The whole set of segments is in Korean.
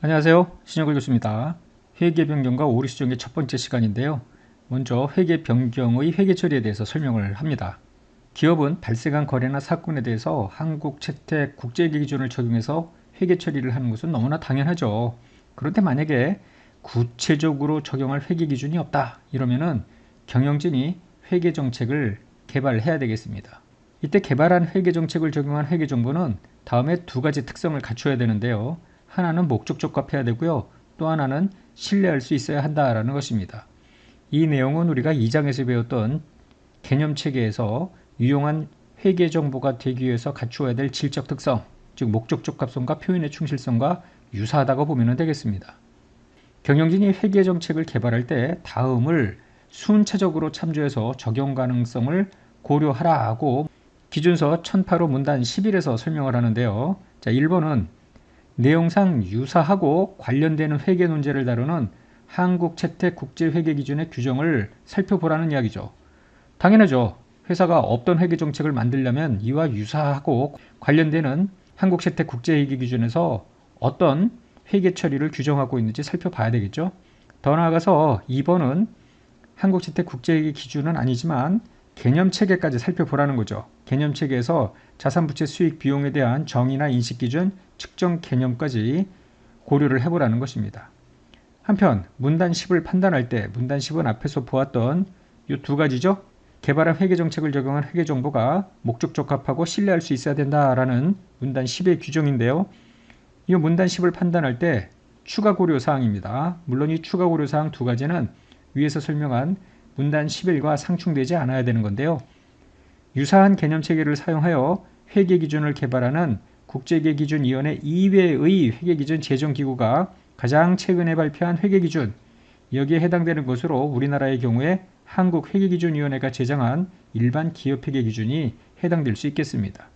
안녕하세요. 신영글 교수입니다. 회계 변경과 오류 수정의 첫 번째 시간인데요. 먼저 회계 변경의 회계 처리에 대해서 설명을 합니다. 기업은 발생한 거래나 사건에 대해서 한국 채택 국제회계 기준을 적용해서 회계 처리를 하는 것은 너무나 당연하죠. 그런데 만약에 구체적으로 적용할 회계 기준이 없다 이러면은 경영진이 회계 정책을 개발해야 되겠습니다. 이때 개발한 회계 정책을 적용한 회계 정보는 다음에 두 가지 특성을 갖춰야 되는데요. 하나는 목적 적합해야 되고요. 또 하나는 신뢰할 수 있어야 한다라는 것입니다. 이 내용은 우리가 2장에서 배웠던 개념 체계에서 유용한 회계 정보가 되기 위해서 갖추어야 될 질적 특성, 즉 목적 적합성과 표현의 충실성과 유사하다고 보면 되겠습니다. 경영진이 회계 정책을 개발할 때 다음을 순차적으로 참조해서 적용 가능성을 고려하라고 기준서 1008호 문단 11에서 설명을 하는데요. 자, 1번은 내용상 유사하고 관련되는 회계 논제를 다루는 한국채택국제회계기준의 규정을 살펴보라는 이야기죠. 당연하죠. 회사가 없던 회계 정책을 만들려면 이와 유사하고 관련되는 한국채택국제회계기준에서 어떤 회계 처리를 규정하고 있는지 살펴봐야 되겠죠. 더 나아가서 2번은 한국채택국제회계기준은 아니지만 개념체계까지 살펴보라는 거죠. 개념체계에서 자산부채 수익 비용에 대한 정의나 인식기준, 측정 개념까지 고려를 해보라는 것입니다. 한편 문단 10을 판단할 때 문단 10은 앞에서 보았던 이 두 가지죠. 개발한 회계정책을 적용한 회계정보가 목적 적합하고 신뢰할 수 있어야 된다라는 문단 10의 규정인데요. 이 문단 10을 판단할 때 추가 고려사항입니다. 물론 이 추가 고려사항 두 가지는 위에서 설명한 문단 11과 상충되지 않아야 되는 건데요. 유사한 개념체계를 사용하여 회계기준을 개발하는 국제회계기준위원회 이외의 회계기준 제정기구가 가장 최근에 발표한 회계기준, 여기에 해당되는 것으로 우리나라의 경우에 한국회계기준위원회가 제정한 일반 기업회계기준이 해당될 수 있겠습니다.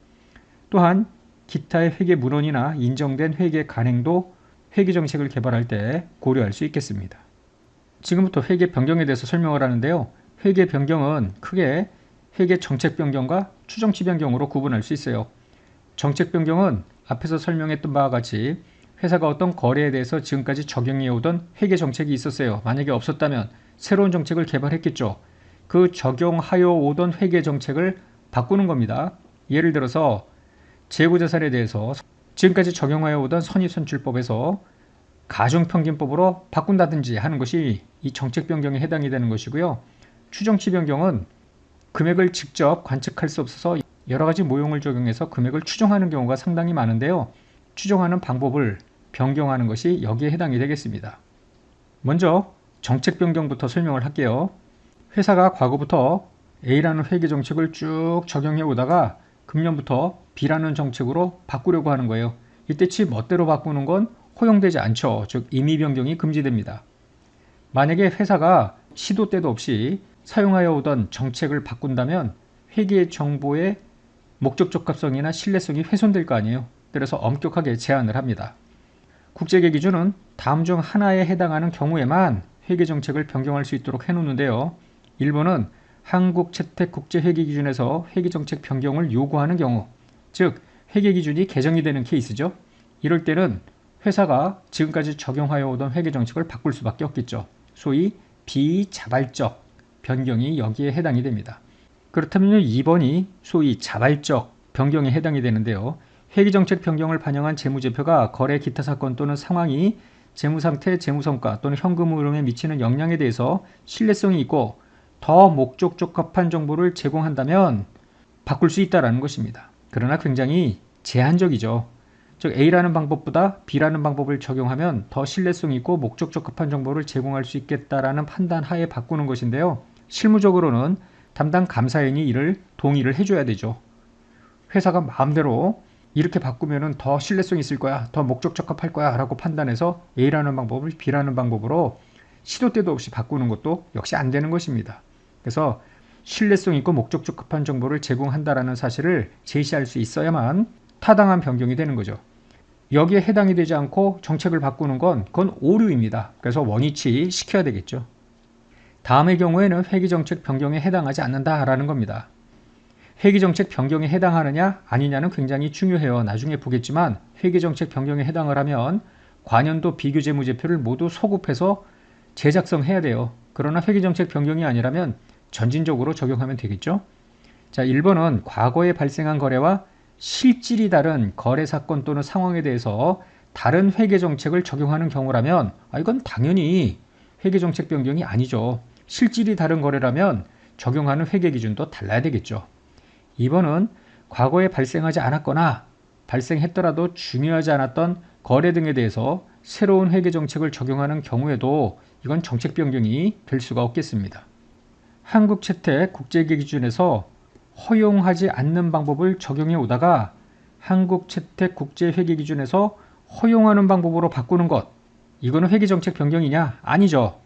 또한 기타의 회계 문헌이나 인정된 회계 간행도 회계정책을 개발할 때 고려할 수 있겠습니다. 지금부터 회계 변경에 대해서 설명을 하는데요. 회계 변경은 크게 회계 정책 변경과 추정치 변경으로 구분할 수 있어요. 정책 변경은 앞에서 설명했던 바와 같이 회사가 어떤 거래에 대해서 지금까지 적용해 오던 회계 정책이 있었어요. 만약에 없었다면 새로운 정책을 개발했겠죠. 그 적용하여 오던 회계 정책을 바꾸는 겁니다. 예를 들어서 재고자산에 대해서 지금까지 적용하여 오던 선입선출법에서 가중평균법으로 바꾼다든지 하는 것이 이 정책 변경에 해당이 되는 것이고요. 추정치 변경은 금액을 직접 관측할 수 없어서 여러 가지 모형을 적용해서 금액을 추정하는 경우가 상당히 많은데요. 추정하는 방법을 변경하는 것이 여기에 해당이 되겠습니다. 먼저 정책 변경부터 설명을 할게요. 회사가 과거부터 A라는 회계 정책을 쭉 적용해 오다가 금년부터 B라는 정책으로 바꾸려고 하는 거예요. 이때 지 멋대로 바꾸는 건 허용되지 않죠. 즉 임의 변경이 금지됩니다. 만약에 회사가 시도 때도 없이 사용하여 오던 정책을 바꾼다면 회계 정보의 목적 적합성이나 신뢰성이 훼손될 거 아니에요. 그래서 엄격하게 제한을 합니다. 국제회계 기준은 다음 중 하나에 해당하는 경우에만 회계 정책을 변경할 수 있도록 해놓는데요. 1번은 한국채택국제회계기준에서 회계정책 변경을 요구하는 경우, 즉 회계기준이 개정이 되는 케이스죠. 이럴 때는 회사가 지금까지 적용하여 오던 회계정책을 바꿀 수밖에 없겠죠. 소위 비자발적 변경이 여기에 해당이 됩니다. 그렇다면 2번이 소위 자발적 변경에 해당이 되는데요. 회계정책 변경을 반영한 재무제표가 거래 기타 사건 또는 상황이 재무상태, 재무성과 또는 현금 흐름에 미치는 영향에 대해서 신뢰성이 있고 더 목적 적합한 정보를 제공한다면 바꿀 수 있다는 것입니다. 그러나 굉장히 제한적이죠. 즉 A라는 방법보다 B라는 방법을 적용하면 더 신뢰성 있고 목적 적합한 정보를 제공할 수 있겠다라는 판단 하에 바꾸는 것인데요. 실무적으로는 담당 감사인이 이를 동의를 해줘야 되죠. 회사가 마음대로 이렇게 바꾸면 더 신뢰성 있을 거야, 더 목적 적합할 거야 라고 판단해서 A라는 방법을 B라는 방법으로 시도 때도 없이 바꾸는 것도 역시 안 되는 것입니다. 그래서 신뢰성 있고 목적 적합한 정보를 제공한다라는 사실을 제시할 수 있어야만 타당한 변경이 되는 거죠. 여기에 해당이 되지 않고 정책을 바꾸는 건 그건 오류입니다. 그래서 원위치 시켜야 되겠죠. 다음의 경우에는 회계정책 변경에 해당하지 않는다라는 겁니다. 회계정책 변경에 해당하느냐 아니냐는 굉장히 중요해요. 나중에 보겠지만 회계정책 변경에 해당을 하면 과년도 비교재무제표를 모두 소급해서 재작성해야 돼요. 그러나 회계정책 변경이 아니라면 전진적으로 적용하면 되겠죠. 자, 1번은 과거에 발생한 거래와 실질이 다른 거래 사건 또는 상황에 대해서 다른 회계정책을 적용하는 경우라면 이건 당연히 회계정책 변경이 아니죠. 실질이 다른 거래라면 적용하는 회계 기준도 달라야 되겠죠. 2번은 과거에 발생하지 않았거나 발생했더라도 중요하지 않았던 거래 등에 대해서 새로운 회계정책을 적용하는 경우에도 이건 정책 변경이 될 수가 없겠습니다. 한국채택 국제회계 기준에서 허용하지 않는 방법을 적용해 오다가 한국채택 국제회계 기준에서 허용하는 방법으로 바꾸는 것, 이거는 회계정책 변경이냐? 아니죠.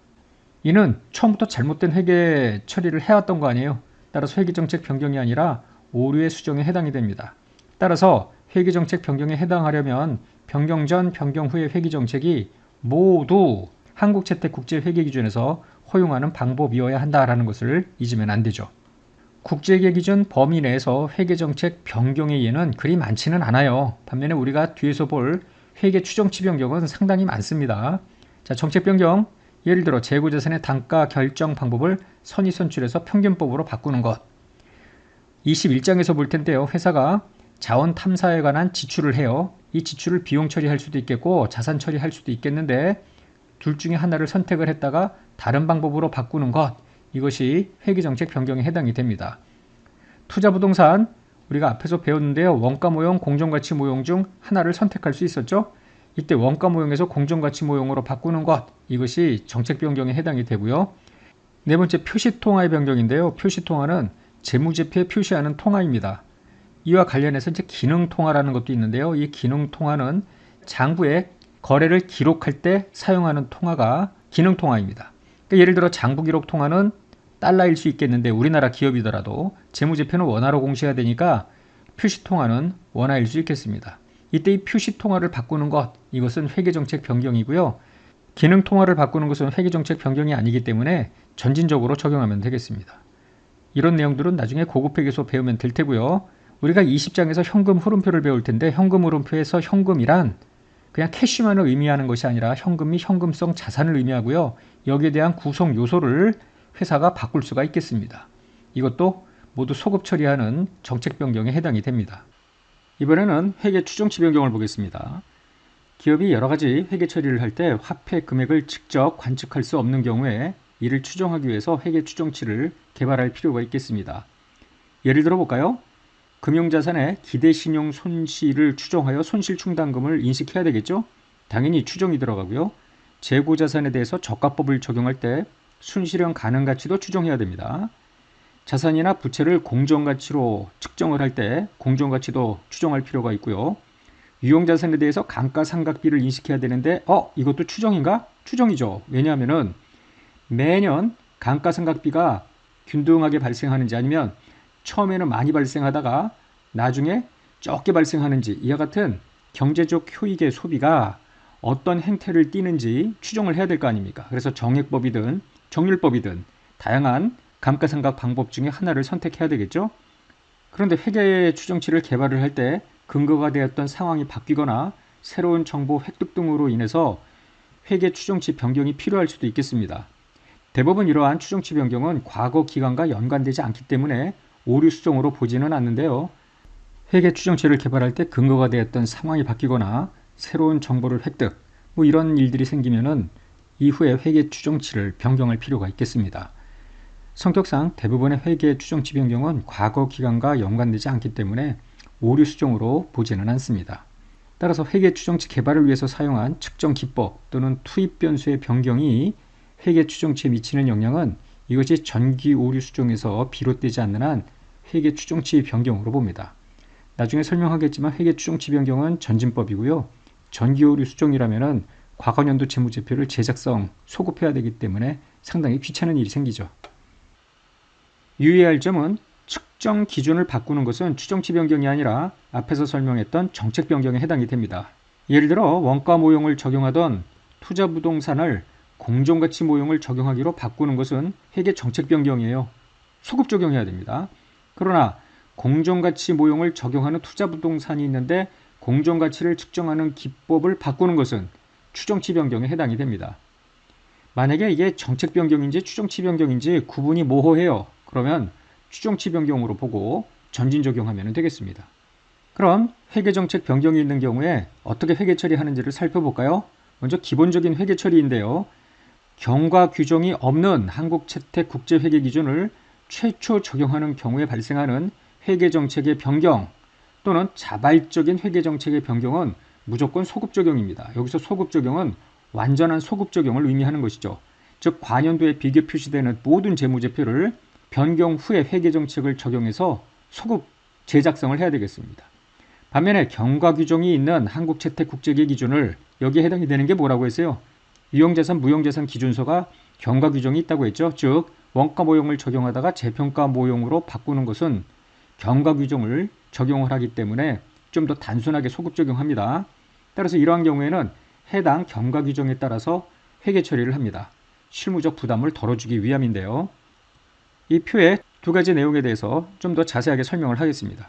이는 처음부터 잘못된 회계 처리를 해왔던 거 아니에요. 따라서 회계정책 변경이 아니라 오류의 수정에 해당이 됩니다. 따라서 회계정책 변경에 해당하려면 변경 전, 변경 후의 회계정책이 모두 한국채택국제회계기준에서 허용하는 방법이어야 한다라는 것을 잊으면 안 되죠. 국제회계 기준 범위 내에서 회계정책 변경의 예는 그리 많지는 않아요. 반면에 우리가 뒤에서 볼 회계 추정치 변경은 상당히 많습니다. 자, 정책 변경, 예를 들어 재고자산의 단가 결정 방법을 선의선출해서 평균법으로 바꾸는 것. 21장에서 볼 텐데요. 회사가 자원 탐사에 관한 지출을 해요. 이 지출을 비용 처리할 수도 있겠고 자산 처리할 수도 있겠는데 둘 중에 하나를 선택을 했다가 다른 방법으로 바꾸는 것. 이것이 회계정책 변경에 해당이 됩니다. 투자부동산, 우리가 앞에서 배웠는데요. 원가 모형, 공정가치 모형 중 하나를 선택할 수 있었죠. 이때 원가 모형에서 공정가치 모형으로 바꾸는 것. 이것이 정책 변경에 해당이 되고요. 네 번째 표시통화의 변경인데요. 표시통화는 재무제표에 표시하는 통화입니다. 이와 관련해서 이제 기능통화라는 것도 있는데요. 이 기능통화는 장부에 거래를 기록할 때 사용하는 통화가 기능통화입니다. 그러니까 예를 들어 장부기록 통화는 달러일 수 있겠는데 우리나라 기업이더라도 재무제표는 원화로 공시가 되니까 표시통화는 원화일 수 있겠습니다. 이때 이 표시통화를 바꾸는 것, 이것은 회계정책 변경이고요. 기능통화를 바꾸는 것은 회계정책 변경이 아니기 때문에 전진적으로 적용하면 되겠습니다. 이런 내용들은 나중에 고급회계소 배우면 될 테고요. 우리가 20장에서 현금 흐름표를 배울 텐데 현금 흐름표에서 현금이란 그냥 캐시만을 의미하는 것이 아니라 현금 및 현금성 자산을 의미하고요. 여기에 대한 구성 요소를 회사가 바꿀 수가 있겠습니다. 이것도 모두 소급 처리하는 정책 변경에 해당이 됩니다. 이번에는 회계 추정치 변경을 보겠습니다. 기업이 여러 가지 회계 처리를 할 때 화폐 금액을 직접 관측할 수 없는 경우에 이를 추정하기 위해서 회계 추정치를 개발할 필요가 있겠습니다. 예를 들어 볼까요? 금융자산의 기대신용 손실을 추정하여 손실충당금을 인식해야 되겠죠? 당연히 추정이 들어가고요. 재고자산에 대해서 저가법을 적용할 때 순실현 가능가치도 추정해야 됩니다. 자산이나 부채를 공정가치로 측정을 할 때 공정가치도 추정할 필요가 있고요. 유형자산에 대해서 감가상각비를 인식해야 되는데 이것도 추정인가? 추정이죠. 왜냐하면 매년 감가상각비가 균등하게 발생하는지 아니면 처음에는 많이 발생하다가 나중에 적게 발생하는지 이와 같은 경제적 효익의 소비가 어떤 행태를 띠는지 추정을 해야 될 거 아닙니까? 그래서 정액법이든 정률법이든 다양한 감가상각 방법 중에 하나를 선택해야 되겠죠? 그런데 회계 추정치를 개발을 할 때 근거가 되었던 상황이 바뀌거나 새로운 정보 획득 등으로 인해서 회계 추정치 변경이 필요할 수도 있겠습니다. 대부분 이러한 추정치 변경은 과거 기간과 연관되지 않기 때문에 오류 수정으로 보지는 않는데요. 회계 추정치를 개발할 때 근거가 되었던 상황이 바뀌거나 새로운 정보를 획득, 이런 일들이 생기면은 이후에 회계 추정치를 변경할 필요가 있겠습니다. 성격상 대부분의 회계 추정치 변경은 과거 기간과 연관되지 않기 때문에 오류 수정으로 보지는 않습니다. 따라서 회계 추정치 개발을 위해서 사용한 측정 기법 또는 투입 변수의 변경이 회계 추정치에 미치는 영향은 이것이 전기 오류 수정에서 비롯되지 않는 한 회계 추정치 변경으로 봅니다. 나중에 설명하겠지만 회계 추정치 변경은 전진법이고요. 전기 오류 수정이라면은 과거년도 재무제표를 제작성, 소급해야 되기 때문에 상당히 귀찮은 일이 생기죠. 유의할 점은 측정 기준을 바꾸는 것은 추정치 변경이 아니라 앞에서 설명했던 정책 변경에 해당이 됩니다. 예를 들어 원가 모형을 적용하던 투자부동산을 공정가치 모형을 적용하기로 바꾸는 것은 회계 정책 변경이에요. 소급 적용해야 됩니다. 그러나 공정가치 모형을 적용하는 투자부동산이 있는데 공정가치를 측정하는 기법을 바꾸는 것은 추정치 변경에 해당이 됩니다. 만약에 이게 정책 변경인지 추정치 변경인지 구분이 모호해요. 그러면 추정치 변경으로 보고 전진 적용하면 되겠습니다. 그럼 회계정책 변경이 있는 경우에 어떻게 회계 처리하는지를 살펴볼까요? 먼저 기본적인 회계 처리인데요. 경과 규정이 없는 한국채택국제회계 기준을 최초 적용하는 경우에 발생하는 회계정책의 변경 또는 자발적인 회계정책의 변경은 무조건 소급 적용입니다. 여기서 소급 적용은 완전한 소급 적용을 의미하는 것이죠. 즉 관연도에 비교 표시되는 모든 재무제표를 변경 후에 회계정책을 적용해서 소급 재작성을 해야 되겠습니다. 반면에 경과 규정이 있는 한국채택국제회계 기준을 여기에 해당이 되는 게 뭐라고 했어요? 유형자산, 무형자산 기준서가 경과 규정이 있다고 했죠. 즉 원가 모형을 적용하다가 재평가 모형으로 바꾸는 것은 경과 규정을 적용을 하기 때문에 좀 더 단순하게 소급 적용합니다. 따라서 이러한 경우에는 해당 경과 규정에 따라서 회계 처리를 합니다. 실무적 부담을 덜어주기 위함인데요. 이 표의 두 가지 내용에 대해서 좀 더 자세하게 설명을 하겠습니다.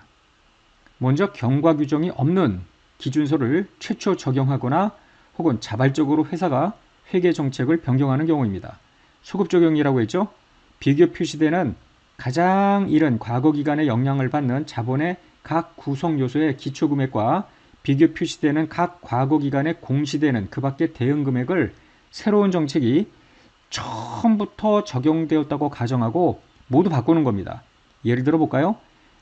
먼저 경과 규정이 없는 기준서를 최초 적용하거나 혹은 자발적으로 회사가 회계 정책을 변경하는 경우입니다. 소급 적용이라고 했죠. 비교 표시되는 가장 이른 과거 기간에 영향을 받는 자본의 각 구성 요소의 기초 금액과 비교 표시되는 각 과거 기간에 공시되는 그 밖의 대응 금액을 새로운 정책이 처음부터 적용되었다고 가정하고 모두 바꾸는 겁니다. 예를 들어 볼까요?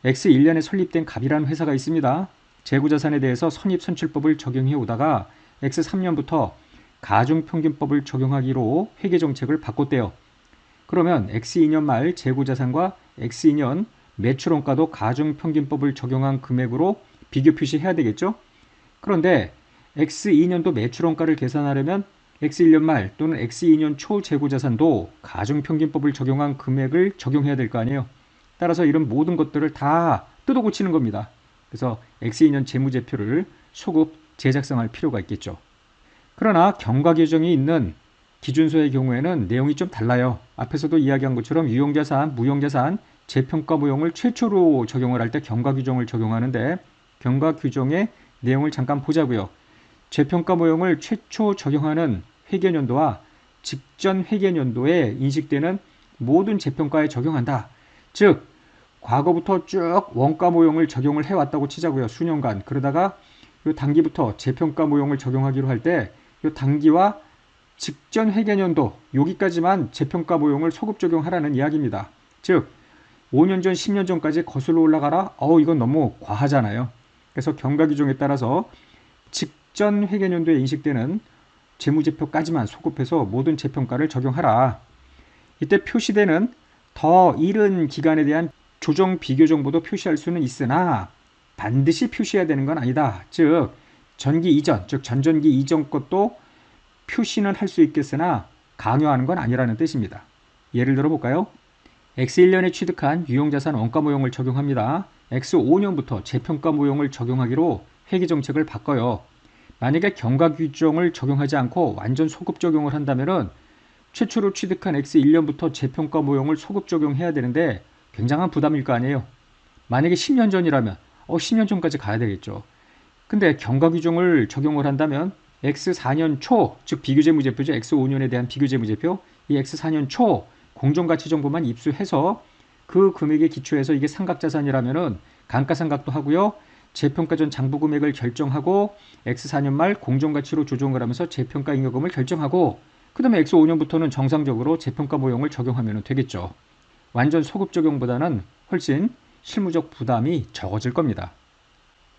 X1년에 설립된 갑이라는 회사가 있습니다. 재고자산에 대해서 선입선출법을 적용해 오다가 X3년부터 가중평균법을 적용하기로 회계정책을 바꿨대요. 그러면 X2년 말 재고자산과 X2년 매출원가도 가중평균법을 적용한 금액으로 비교 표시해야 되겠죠? 그런데 X2년도 매출원가를 계산하려면 X1년 말 또는 X2년 초 재고자산도 가중평균법을 적용한 금액을 적용해야 될 거 아니에요. 따라서 이런 모든 것들을 다 뜯어 고치는 겁니다. 그래서 X2년 재무제표를 소급 재작성할 필요가 있겠죠. 그러나 경과 규정이 있는 기준서의 경우에는 내용이 좀 달라요. 앞에서도 이야기한 것처럼 유형자산, 무형자산, 재평가 모형을 최초로 적용을 할 때 경과 규정을 적용하는데 경과 규정의 내용을 잠깐 보자고요. 재평가 모형을 최초 적용하는 회계연도와 직전 회계연도에 인식되는 모든 재평가에 적용한다. 즉 과거부터 쭉 원가 모형을 적용을 해왔다고 치자고요. 수년간. 그러다가 이 단기부터 재평가 모형을 적용하기로 할 때 이 단기와 직전 회계연도 여기까지만 재평가 모형을 소급 적용하라는 이야기입니다. 즉 5년 전, 10년 전까지 거슬러 올라가라? 이건 너무 과하잖아요. 그래서 경과 규정에 따라서 직전 회계연도에 인식되는 재무제표까지만 소급해서 모든 재평가를 적용하라. 이때 표시되는 더 이른 기간에 대한 조정 비교 정보도 표시할 수는 있으나 반드시 표시해야 되는 건 아니다. 즉 전기 이전, 즉 전전기 이전 것도 표시는 할 수 있겠으나 강요하는 건 아니라는 뜻입니다. 예를 들어 볼까요? X1년에 취득한 유형자산 원가 모형을 적용합니다. X5년부터 재평가 모형을 적용하기로 회계정책을 바꿔요. 만약에 경과 규정을 적용하지 않고 완전 소급 적용을 한다면 최초로 취득한 X1년부터 재평가 모형을 소급 적용해야 되는데 굉장한 부담일 거 아니에요. 만약에 10년 전이라면 10년 전까지 가야 되겠죠. 근데 경과 규정을 적용을 한다면 X4년 초, 즉 비교재무제표죠. X5년에 대한 비교재무제표, 이 X4년 초 공정가치 정보만 입수해서 그 금액에 기초해서 이게 상각자산이라면은 감가상각도 하고요. 재평가 전 장부 금액을 결정하고 X4년 말 공정가치로 조정을 하면서 재평가 잉여금을 결정하고 그 다음에 X5년부터는 정상적으로 재평가 모형을 적용하면 되겠죠. 완전 소급 적용보다는 훨씬 실무적 부담이 적어질 겁니다.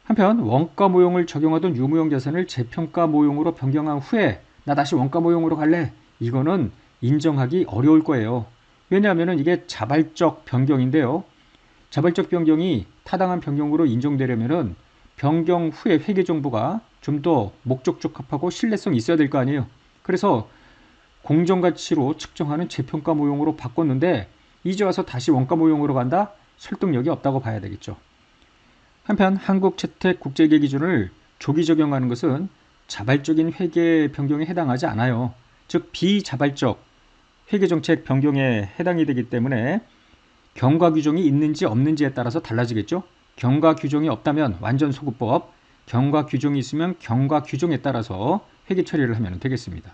한편 원가 모형을 적용하던 유무형 자산을 재평가 모형으로 변경한 후에 나 다시 원가 모형으로 갈래? 이거는 인정하기 어려울 거예요. 왜냐하면 이게 자발적 변경인데요. 자발적 변경이 타당한 변경으로 인정되려면 변경 후에 회계 정보가 좀 더 목적 적합하고 신뢰성이 있어야 될 거 아니에요. 그래서 공정가치로 측정하는 재평가 모형으로 바꿨는데 이제 와서 다시 원가 모형으로 간다? 설득력이 없다고 봐야 되겠죠. 한편 한국채택국제회계 기준을 조기 적용하는 것은 자발적인 회계 변경에 해당하지 않아요. 즉 비자발적 회계정책 변경에 해당이 되기 때문에 경과 규정이 있는지 없는지에 따라서 달라지겠죠. 경과 규정이 없다면 완전 소급법, 경과 규정이 있으면 경과 규정에 따라서 회계 처리를 하면 되겠습니다.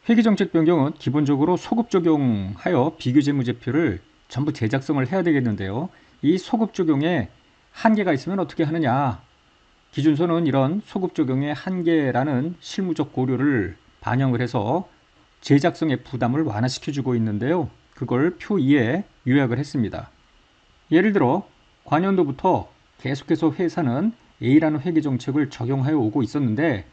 회계정책 변경은 기본적으로 소급 적용하여 비교재무제표를 전부 재작성을 해야 되겠는데요. 이 소급 적용에 한계가 있으면 어떻게 하느냐? 기준서는 이런 소급 적용의 한계라는 실무적 고려를 반영을 해서 재작성의 부담을 완화시켜주고 있는데요. 그걸 표 2에 요약을 했습니다. 예를 들어 관연도부터 계속해서 회사는 A라는 회계정책을 적용하여 오고 있었는데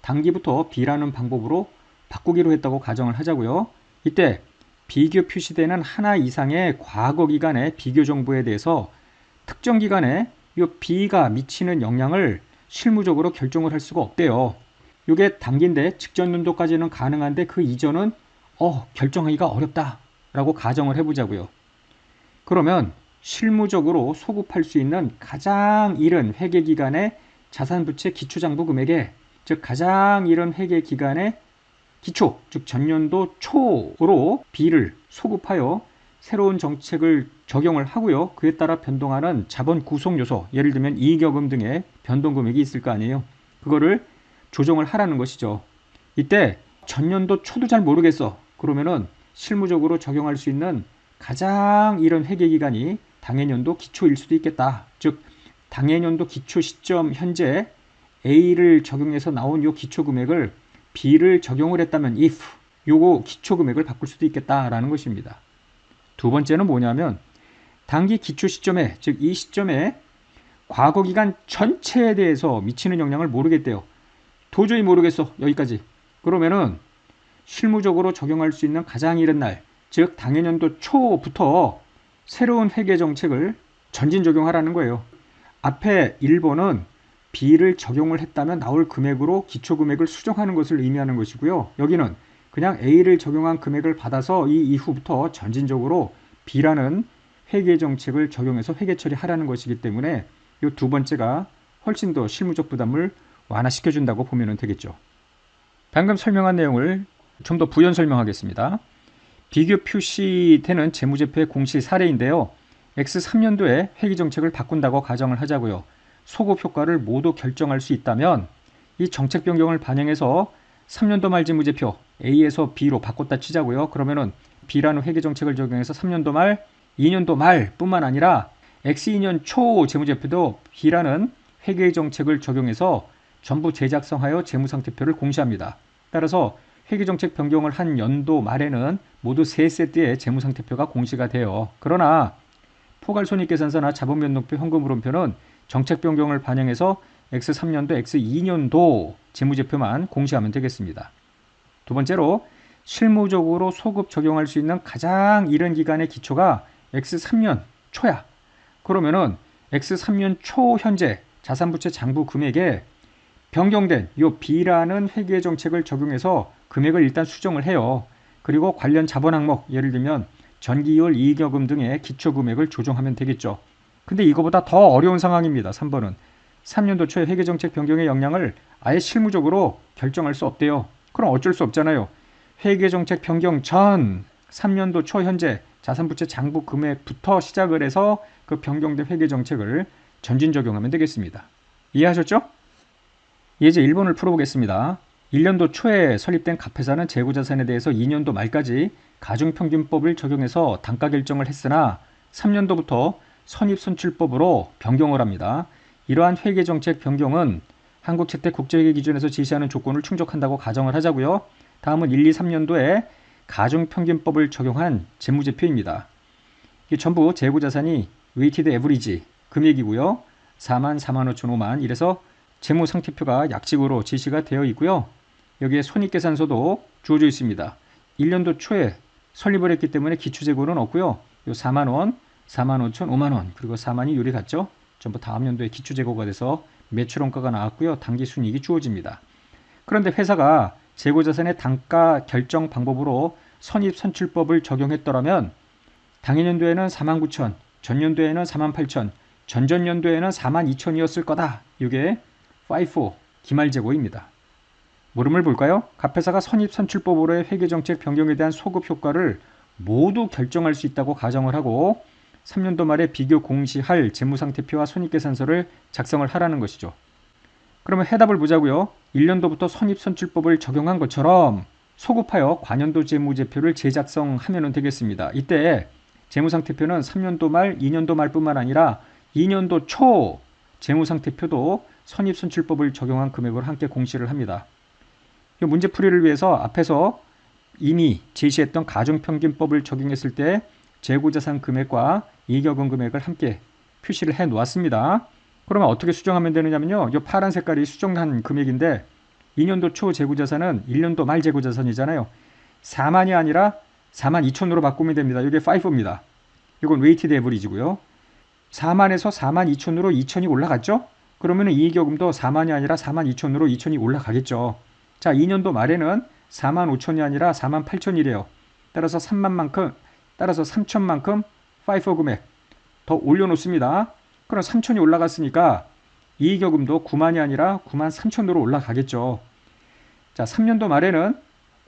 당기부터 B라는 방법으로 바꾸기로 했다고 가정을 하자고요. 이때 비교 표시되는 하나 이상의 과거 기간의 비교 정보에 대해서 특정 기간에 이 B가 미치는 영향을 실무적으로 결정을 할 수가 없대요. 이게 당기인데 직전 연도까지는 가능한데 그 이전은 결정하기가 어렵다 라고 가정을 해보자고요. 그러면 실무적으로 소급할 수 있는 가장 이른 회계기간의 자산부채 기초장부 금액에, 즉 가장 이른 회계기간의 기초, 즉 전년도 초로 B를 소급하여 새로운 정책을 적용을 하고요. 그에 따라 변동하는 자본 구성 요소, 예를 들면 이익여금 등의 변동 금액이 있을 거 아니에요. 그거를 조정을 하라는 것이죠. 이때 전년도 초도 잘 모르겠어. 그러면은 실무적으로 적용할 수 있는 가장 이른 회계기간이 당해년도 기초일 수도 있겠다. 즉 당해년도 기초 시점 현재 A를 적용해서 나온 요 기초 금액을 B를 적용을 했다면 if 요거 기초 금액을 바꿀 수도 있겠다라는 것입니다. 두 번째는 뭐냐면 당기 기초 시점에, 즉 이 시점에 과거 기간 전체에 대해서 미치는 영향을 모르겠대요. 도저히 모르겠어. 여기까지. 그러면은 실무적으로 적용할 수 있는 가장 이른 날, 즉 당해년도 초부터 새로운 회계 정책을 전진 적용하라는 거예요. 앞에 1번은 B를 적용을 했다면 나올 금액으로 기초금액을 수정하는 것을 의미하는 것이고요. 여기는 그냥 A를 적용한 금액을 받아서 이 이후부터 전진적으로 B라는 회계정책을 적용해서 회계 처리하라는 것이기 때문에 이 두 번째가 훨씬 더 실무적 부담을 완화시켜준다고 보면 되겠죠. 방금 설명한 내용을 좀 더 부연 설명하겠습니다. 비교 표시되는 재무제표의 공시 사례인데요. X3년도에 회계정책을 바꾼다고 가정을 하자고요. 소급 효과를 모두 결정할 수 있다면 이 정책 변경을 반영해서 3년도 말 재무제표 A에서 B로 바꿨다 치자고요. 그러면은 B라는 회계정책을 적용해서 3년도 말, 2년도 말 뿐만 아니라 X2년 초 재무제표도 B라는 회계정책을 적용해서 전부 재작성하여 재무상태표를 공시합니다. 따라서 회계정책 변경을 한 연도 말에는 모두 3세트의 재무상태표가 공시가 돼요. 그러나 포괄손익계산서나 자본변동표, 현금흐름표는 정책 변경을 반영해서 X3년도, X2년도 재무제표만 공시하면 되겠습니다. 두 번째로 실무적으로 소급 적용할 수 있는 가장 이른 기간의 기초가 X3년 초야. 그러면은 X3년 초 현재 자산부채 장부 금액에 변경된 이 B라는 회계 정책을 적용해서 금액을 일단 수정을 해요. 그리고 관련 자본 항목, 예를 들면 전기이월 이익여금 등의 기초 금액을 조정하면 되겠죠. 근데 이거보다 더 어려운 상황입니다. 3번은 3년도 초에 회계정책 변경의 영향을 아예 실무적으로 결정할 수 없대요. 그럼 어쩔 수 없잖아요. 회계정책 변경 전 3년도 초 현재 자산부채 장부 금액부터 시작을 해서 그 변경된 회계정책을 전진 적용하면 되겠습니다. 이해하셨죠? 예제 1번을 풀어보겠습니다. 1년도 초에 설립된 갑회사는 재고자산에 대해서 2년도 말까지 가중평균법을 적용해서 단가 결정을 했으나 3년도부터 선입선출법으로 변경을 합니다. 이러한 회계정책 변경은 한국채택국제회계기준에서 제시하는 조건을 충족한다고 가정을 하자고요. 다음은 1, 2, 3년도에 가중평균법을 적용한 재무제표입니다. 이게 전부 재고자산이 웨이티드 에버리지 금액이고요. 4만, 4만 5천, 5만 이래서 재무상태표가 약식으로 제시가 되어 있고요. 여기에 손익계산서도 주어져 있습니다. 1년도 초에 설립을 했기 때문에 기초재고는 없고요. 요 4만 원, 4만 5천, 5만 원 그리고 4만이 요리 같죠. 전부 다음 연도에 기초재고가 돼서 매출원가가 나왔고요. 당기순이익이 주어집니다. 그런데 회사가 재고자산의 단가 결정 방법으로 선입선출법을 적용했더라면 당해년도에는 4만 9천, 전년도에는 4만 8천, 전전년도에는 4만 2천이었을 거다. 이게 FIFO 기말재고입니다. 물음을 볼까요? 갑회사가 선입선출법으로의 회계정책 변경에 대한 소급 효과를 모두 결정할 수 있다고 가정을 하고 3년도 말에 비교 공시할 재무상태표와 손익계산서를 작성을 하라는 것이죠. 그러면 해답을 보자고요. 1년도부터 선입선출법을 적용한 것처럼 소급하여 관연도 재무제표를 재작성하면 되겠습니다. 이때 재무상태표는 3년도 말, 2년도 말뿐만 아니라 2년도 초 재무상태표도 선입선출법을 적용한 금액으로 함께 공시를 합니다. 이 문제풀이를 위해서 앞에서 이미 제시했던 가중평균법을 적용했을 때 재고자산 금액과 이익여금 금액을 함께 표시를 해 놓았습니다. 그러면 어떻게 수정하면 되느냐면요. 이 파란 색깔이 수정한 금액인데 2년도 초 재고자산은 1년도 말 재고자산이잖아요. 4만이 아니라 4만 2천으로 바꾸면 됩니다. 이게 5입니다. 이건 웨이티드 에버리지고요. 4만에서 4만 2천으로 2천이 올라갔죠? 그러면 이익여금도 4만이 아니라 4만 2천으로 2천이 올라가겠죠. 자, 2년도 말에는 4만 5천이 아니라 4만 8천이래요. 따라서 3천만큼 파이퍼 금액 더 올려놓습니다. 그럼 3천이 올라갔으니까 이익여금도 9만이 아니라 9만 3천으로 올라가겠죠. 자, 3년도 말에는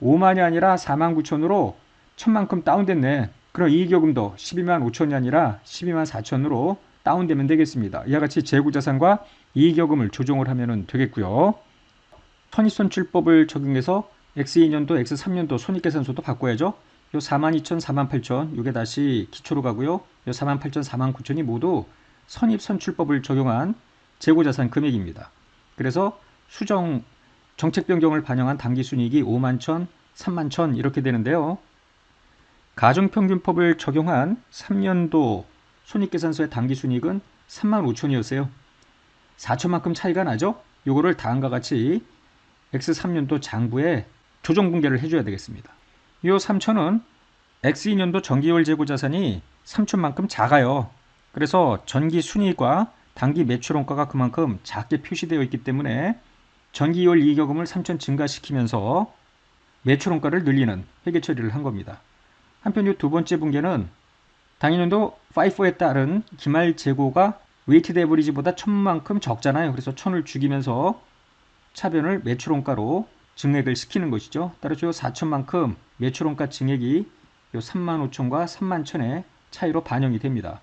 5만이 아니라 4만 9천으로 1천만큼 다운됐네. 그럼 이익여금도 12만 5천이 아니라 12만 4천으로 다운되면 되겠습니다. 이와 같이 재고자산과 이익여금을 조정을 하면 되겠고요. 선입선출법을 적용해서 X2년도, X3년도 손익계산서도 바꿔야죠. 요 42,000, 48,000 이게 다시 기초로 가고요. 요 48,000, 49,000이 모두 선입선출법을 적용한 재고자산 금액입니다. 그래서 수정 정책 변경을 반영한 당기순이익이 51,000, 31,000 이렇게 되는데요. 가중평균법을 적용한 3년도 손익계산서의 당기순이익은 35,000이었어요. 4천만큼 차이가 나죠? 요거를 다음과 같이 X3년도 장부에 조정 공개를 해줘야 되겠습니다. 요 3천은 X2년도 전기월 재고자산이 3천만큼 작아요. 그래서 전기 순이익과 당기 매출원가가 그만큼 작게 표시되어 있기 때문에 전기월 이익여금을 3천 증가시키면서 매출원가를 늘리는 회계 처리를 한 겁니다. 한편 이 두 번째 분계는 당연년도 FIFO에 따른 기말 재고가 웨이티드 에버리지보다 1,000만큼 적잖아요. 그래서 1,000을 죽이면서 차변을 매출원가로 증액을 시키는 것이죠. 따라서 요 4천만큼 매출원가 증액이 요 35,000과 31,000의 차이로 반영이 됩니다.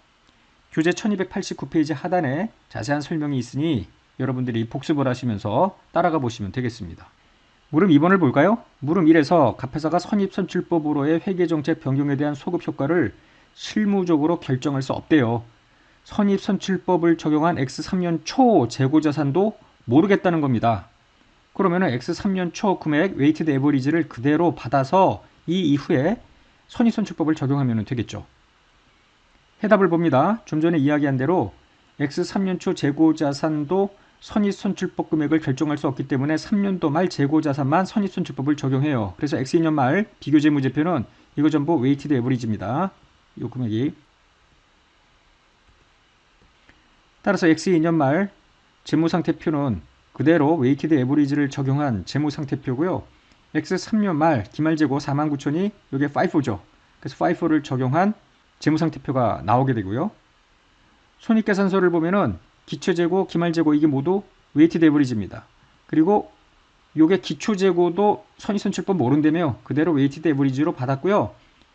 교재 1289페이지 하단에 자세한 설명이 있으니 여러분들이 복습을 하시면서 따라가 보시면 되겠습니다. 물음 2번을 볼까요? 물음 1에서 갑회사가 선입선출법으로의 회계정책 변경에 대한 소급 효과를 실무적으로 결정할 수 없대요. 선입선출법을 적용한 X3년 초 재고자산도 모르겠다는 겁니다. 그러면 X3년 초 금액 웨이티드 에버리지를 그대로 받아서 이 이후에 선입선출법을 적용하면 되겠죠. 해답을 봅니다. 좀 전에 이야기한 대로 X3년 초 재고자산도 선입선출법 금액을 결정할 수 없기 때문에 3년도 말 재고자산만 선입선출법을 적용해요. 그래서 X2년 말 비교재무제표는 이거 전부 웨이티드 에버리지입니다. 이 금액이. 따라서 X2년 말 재무상태표는 그대로 웨이티드 에버리지를 적용한 재무상태표고요. X3년 말 기말재고 49,000이 이게 FIFO죠. 그래서 FIFO를 적용한 재무상태표가 나오게 되고요. 손익계산서를 보면은 기초재고, 기말재고 이게 모두 웨이티드 에버리지입니다. 그리고 요게 기초재고도 선입선출법 모른다며 그대로 웨이티드 에버리지로 받았고요.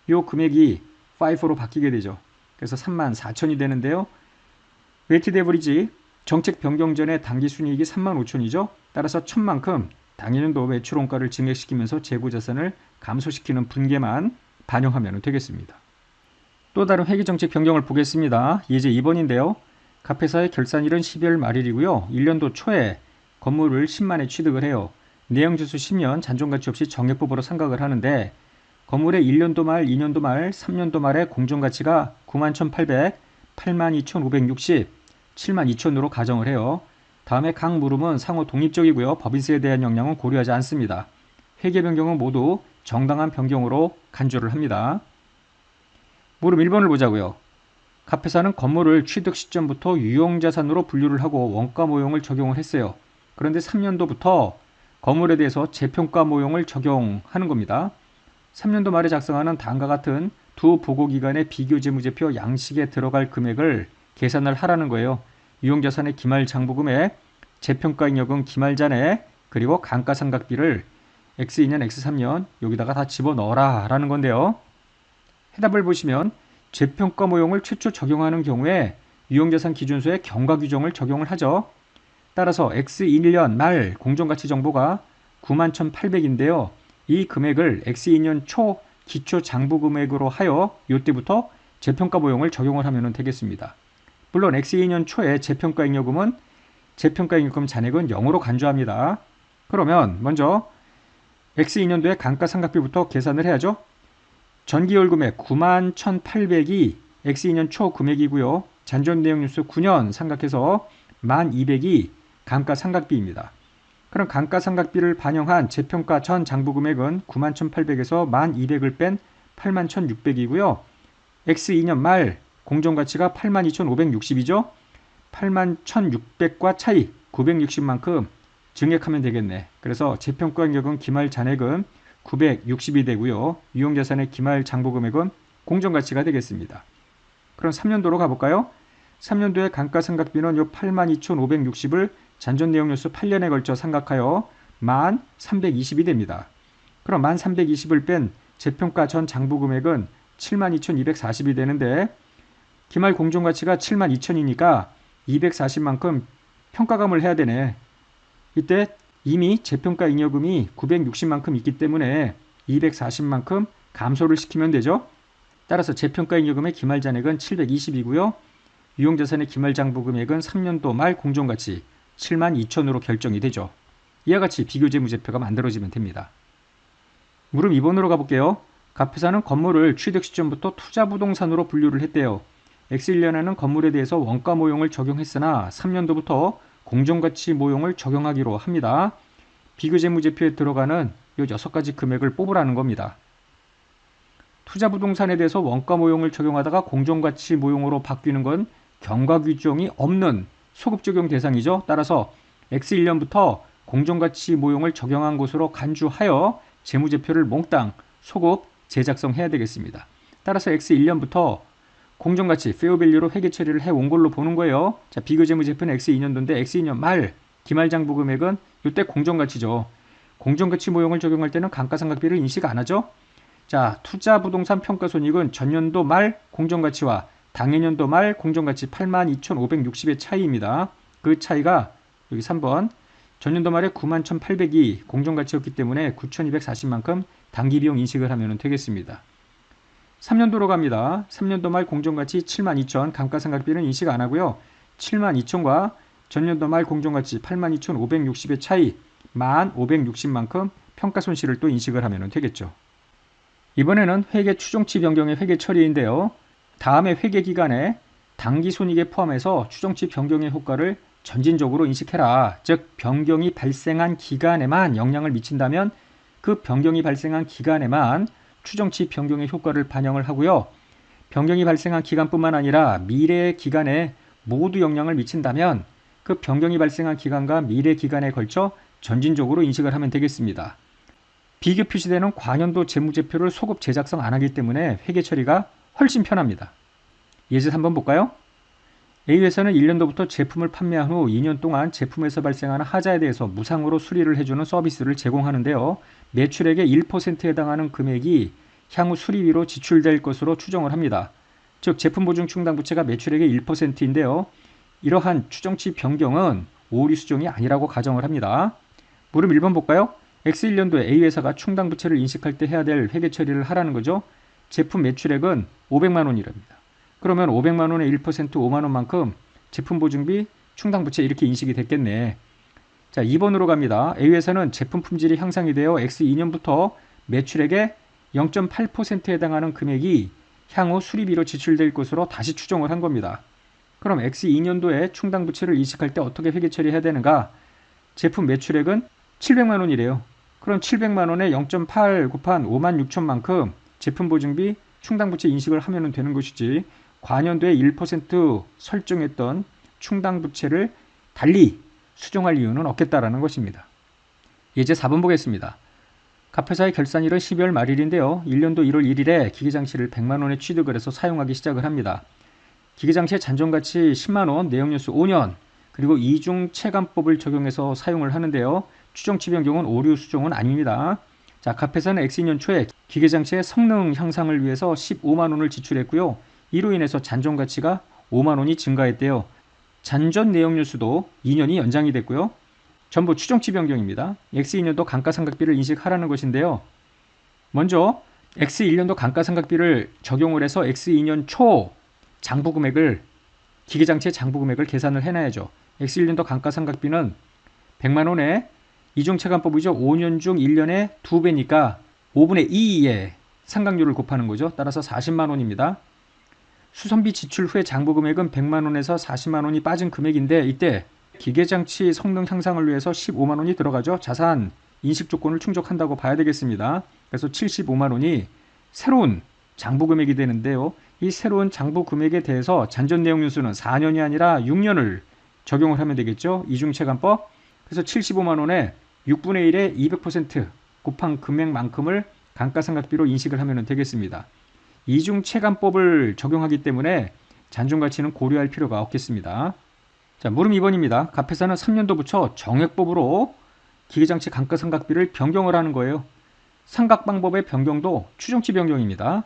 요 금액이 FIFO로 바뀌게 되죠. 그래서 34,000이 되는데요. 웨이티드 에버리지 정책 변경 전에 당기순이익이 35,000이죠. 따라서 1,000만큼 당연년도 매출원가를 증액시키면서 재고자산을 감소시키는 분계만 반영하면 되겠습니다. 또 다른 회계정책 변경을 보겠습니다. 예제 2번인데요. 갑회사의 결산일은 12월 말일이고요. 1년도 초에 건물을 10만에 취득을 해요. 내용주수 10년 잔존가치 없이 정액부보로 상각을 하는데 건물의 1년도 말, 2년도 말, 3년도 말의 공정가치가 91,800, 82,560, 72,000으로 가정을 해요. 다음에 각 물음은 상호 독립적이고요. 법인세에 대한 영향은 고려하지 않습니다. 회계 변경은 모두 정당한 변경으로 간주를 합니다. 물음 1번을 보자고요. 갑회사는 건물을 취득 시점부터 유용자산으로 분류를 하고 원가 모형을 적용을 했어요. 그런데 3년도부터 건물에 대해서 재평가 모형을 적용하는 겁니다. 3년도 말에 작성하는 다음과 같은 두 보고기관의 비교재무제표 양식에 들어갈 금액을 계산을 하라는 거예요. 유용자산의 기말장부금액, 재평가잉여금 기말잔액, 그리고 감가상각비를 X2년, X3년 여기다가 다 집어넣어라 라는 건데요. 해답을 보시면 재평가 모형을 최초 적용하는 경우에 유용자산 기준서의 경과규정을 적용을 하죠. 따라서 X1년 말 공정가치 정보가 91,800인데요. 이 금액을 X2년 초 기초 장부 금액으로 하여 이때부터 재평가 보용을 적용을 하면 되겠습니다. 물론 X2년 초에 재평가 잉여금은 재평가 잉여금 잔액은 0으로 간주합니다. 그러면 먼저 X2년도의 감가상각비부터 계산을 해야죠. 전기요율 금액 91,800이 X2년 초 금액이고요. 잔존내용연수 9년 상각해서 1200이 감가상각비입니다. 그럼 감가상각비를 반영한 재평가 전 장부 금액은 91,800에서 1200을 뺀 81,600이고요. X2년 말 공정가치가 82,560이죠. 81,600과 차이 960만큼 증액하면 되겠네. 그래서 재평가 잉여금 기말 잔액은 960이 되고요. 유용자산의 기말 장부 금액은 공정가치가 되겠습니다. 그럼 3년도로 가볼까요? 3년도의 감가상각비는 요 82,560을 잔존내용연수 8년에 걸쳐 상각하여 11,320이 됩니다. 그럼 11,320을 뺀 재평가 전 장부 금액은 72,240이 되는데 기말 공정가치가 72,000이니까 240만큼 평가감을 해야 되네. 이때 이미 재평가 잉여금이 960만큼 있기 때문에 240만큼 감소를 시키면 되죠. 따라서 재평가 잉여금의 기말 잔액은 720이고요. 유용자산의 기말 장부 금액은 3년도 말 공정가치 72,000으로 결정이 되죠. 이와 같이 비교재무제표가 만들어지면 됩니다. 물음 2번으로 가볼게요. 갑회사는 건물을 취득 시점부터 투자부동산으로 분류를 했대요. X1년에는 건물에 대해서 원가 모용을 적용했으나 3년도부터 공정가치 모용을 적용하기로 합니다. 비교재무제표에 들어가는 이 6가지 금액을 뽑으라는 겁니다. 투자부동산에 대해서 원가 모용을 적용하다가 공정가치 모용으로 바뀌는 건 경과규정이 없는 소급적용 대상이죠. 따라서 X1년부터 공정가치 모용을 적용한 것으로 간주하여 재무제표를 몽땅 소급 재작성해야 되겠습니다. 따라서 X1년부터 공정가치 페어밸류로 회계 처리를 해온 걸로 보는 거예요. 자, 비교재무제표는 X2년도인데 X2년 말 기말장부 금액은 이때 공정가치죠. 공정가치 모용을 적용할 때는 감가상각비를 인식 안 하죠. 자, 투자부동산 평가손익은 전년도 말 공정가치와 당해년도 말 공정가치 82,560의 차이입니다. 그 차이가 여기 3번 전년도 말에 91,800이 공정가치였기 때문에 9,240만큼 당기비용 인식을 하면 되겠습니다. 3년도로 갑니다. 3년도 말 공정가치 72,000 감가상각비는 인식 안 하고요. 72,000과 전년도 말 공정가치 82,560의 차이 1,560만큼 평가손실을 또 인식을 하면 되겠죠. 이번에는 회계 추정치 변경의 회계 처리인데요. 다음의 회계 기간에 당기손익에 포함해서 추정치 변경의 효과를 전진적으로 인식해라. 즉 변경이 발생한 기간에만 영향을 미친다면 그 변경이 발생한 기간에만 추정치 변경의 효과를 반영을 하고요. 변경이 발생한 기간뿐만 아니라 미래 기간에 모두 영향을 미친다면 그 변경이 발생한 기간과 미래 기간에 걸쳐 전진적으로 인식을 하면 되겠습니다. 비교 표시되는 과년도 재무제표를 소급 재작성 안 하기 때문에 회계 처리가 훨씬 편합니다. 예제 3번 볼까요? A회사는 1년도부터 제품을 판매한 후 2년 동안 제품에서 발생하는 하자에 대해서 무상으로 수리를 해주는 서비스를 제공하는데요. 매출액의 1%에 해당하는 금액이 향후 수리비로 지출될 것으로 추정을 합니다. 즉 제품 보증 충당 부채가 매출액의 1%인데요. 이러한 추정치 변경은 오류 수정이 아니라고 가정을 합니다. 물음 1번 볼까요? X1년도에 A회사가 충당 부채를 인식할 때 해야 될 회계 처리를 하라는 거죠. 제품 매출액은 500만 원이랍니다. 그러면 500만 원의 1% 5만 원만큼 제품 보증비 충당 부채 이렇게 인식이 됐겠네. 자, 2번으로 갑니다. A회사는 제품 품질이 향상이 되어 X2년부터 매출액의 0.8%에 해당하는 금액이 향후 수리비로 지출될 것으로 다시 추정을 한 겁니다. 그럼 X2년도에 충당 부채를 인식할 때 어떻게 회계 처리해야 되는가? 제품 매출액은 700만 원이래요. 그럼 700만 원에 0.8 곱한 5만 6천만큼 제품 보증비 충당 부채 인식을 하면 되는 것이지 과년도에 1% 설정했던 충당 부채를 달리 수정할 이유는 없겠다라는 것입니다. 예제 4번 보겠습니다. 갑회사의 결산일은 12월 말일인데요. 1년도 1월 1일에 기계장치를 100만 원에 취득을 해서 사용하기 시작을 합니다. 기계장치의 잔존가치 10만 원, 내역연수 5년, 그리고 이중 체감법을 적용해서 사용을 하는데요. 추정치 변경은 오류 수정은 아닙니다. 자, 갑회사는 X2년 초에 기계장치의 성능 향상을 위해서 15만 원을 지출했고요. 이로 인해서 잔존가치가 5만 원이 증가했대요. 잔존 내역 뉴스도 2년이 연장이 됐고요. 전부 추정치 변경입니다. X2년도 감가상각비를 인식하라는 것인데요. 먼저 X1년도 감가상각비를 적용을 해서 X2년 초 장부금액을 기계장치의 장부금액을 계산을 해놔야죠. X1년도 감가상각비는 100만원에 이중체감법이죠. 5년 중 1년에 2배니까 5분의 2의 상각률을 곱하는 거죠. 따라서 40만원입니다. 수선비 지출 후에 장부금액은 100만원에서 40만원이 빠진 금액인데 이때 기계장치 성능 향상을 위해서 15만원이 들어가죠. 자산 인식 조건을 충족한다고 봐야 되겠습니다. 그래서 75만원이 새로운 장부금액이 되는데요. 이 새로운 장부금액에 대해서 잔존 내역 뉴스는 4년이 아니라 6년을 적용을 하면 되겠죠. 이중체감법. 그래서 75만원에 6분의 1에 200% 곱한 금액만큼을 감가상각비로 인식을 하면 되겠습니다. 이중체감법을 적용하기 때문에 잔존가치는 고려할 필요가 없겠습니다. 자, 물음 2번입니다. 갑회사는 3년도부터 정액법으로 기계장치 감가상각비를 변경을 하는 거예요. 상각방법의 변경도 추정치 변경입니다.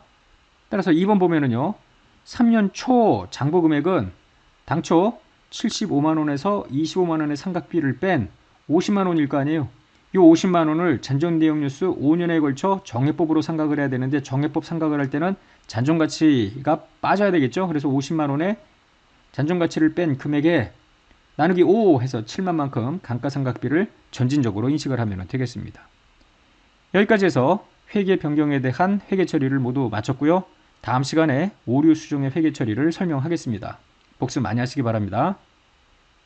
따라서 2번 보면은요. 3년 초 장부금액은 당초 75만원에서 25만원의 상각비를 뺀 50만원일 거 아니에요. 이 50만원을 잔존 내역 뉴스 5년에 걸쳐 정액법으로 상각을 해야 되는데 정액법 상각을 할 때는 잔존가치가 빠져야 되겠죠. 그래서 50만원에 잔존가치를 뺀 금액에 나누기 5 해서 7만만큼 감가상각비를 전진적으로 인식을 하면 되겠습니다. 여기까지 해서 회계 변경에 대한 회계 처리를 모두 마쳤고요. 다음 시간에 오류 수정의 회계 처리를 설명하겠습니다. 복습 많이 하시기 바랍니다.